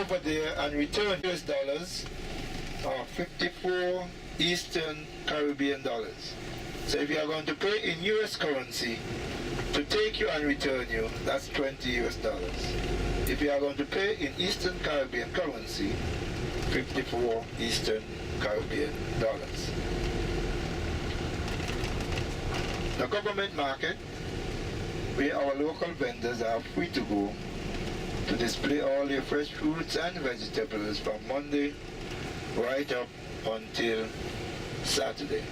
over there and return US dollars are 54 Eastern Caribbean dollars. So if you are going to pay in US currency to take you and return you, that's 20 US dollars. If you are going to pay in Eastern Caribbean currency, 54 Eastern Caribbean dollars. The government market, where our local vendors are free to go to display all their fresh fruits and vegetables from Monday right up until Saturday.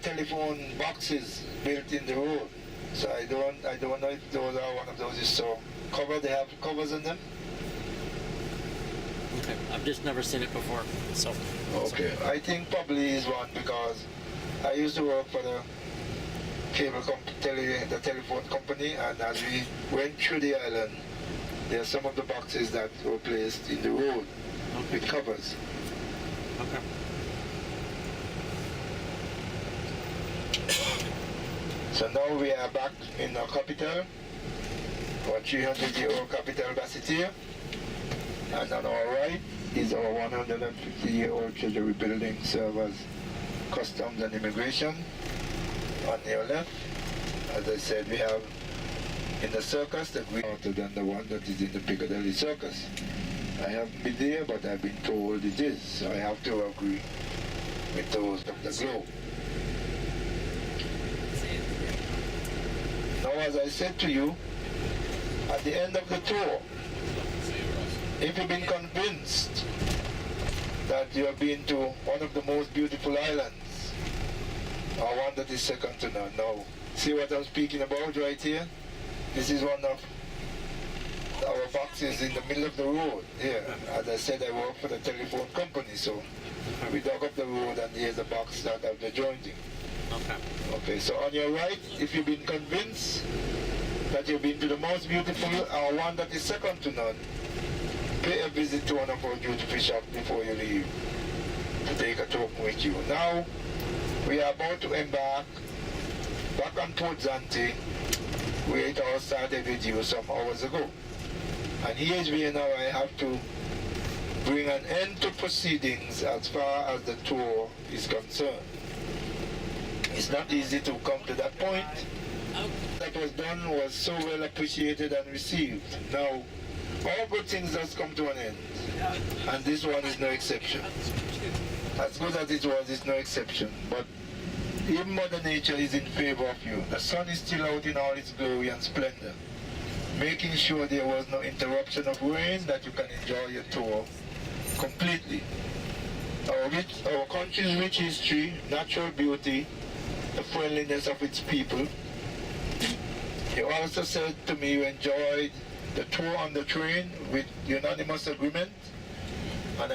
Telephone boxes built in the road, so I don't know if those are one of those is so cover. They have covers on them. Okay, I've just never seen it before, so. Okay, I think probably is one because I used to work for the the telephone company, and as we went through the island, there are some of the boxes that were placed in the road with covers. Okay. So now we are back in our capital, our 300-year-old capital, Basseterre, and on our right is our 150-year-old Treasury building, serve as Customs and Immigration. On your left, as I said, we have in the circus the green other than the one that is in the Piccadilly Circus. I haven't been there, but I've been told it is, so I have to agree with those of the globe. Now, as I said to you, at the end of the tour, if you've been convinced that you have been to one of the most beautiful islands, or one that is second to none. Now, see what I'm speaking about right here? This is one of our boxes in the middle of the road here. As I said, I work for the telephone company, so we dug up the road and here's a box that have the jointing. Okay, so on your right, if you've been convinced that you've been to the most beautiful or one that is second to none, pay a visit to one of our duty-free shops before you leave to take a token with you. Now, we are about to embark back on Port Zante, where it all started with you some hours ago. And here's where now I have to bring an end to proceedings as far as the tour is concerned. It's not easy to come to that point. That was done was so well appreciated and received. Now, all good things does come to an end, and this one is no exception. As good as it was, it's no exception. But even Mother Nature is in favor of you. The sun is still out in all its glory and splendor, making sure there was no interruption of rain, that you can enjoy your tour completely. Our country's rich history, natural beauty, the friendliness of its people. You also said to me you enjoyed the tour on the train with unanimous agreement, and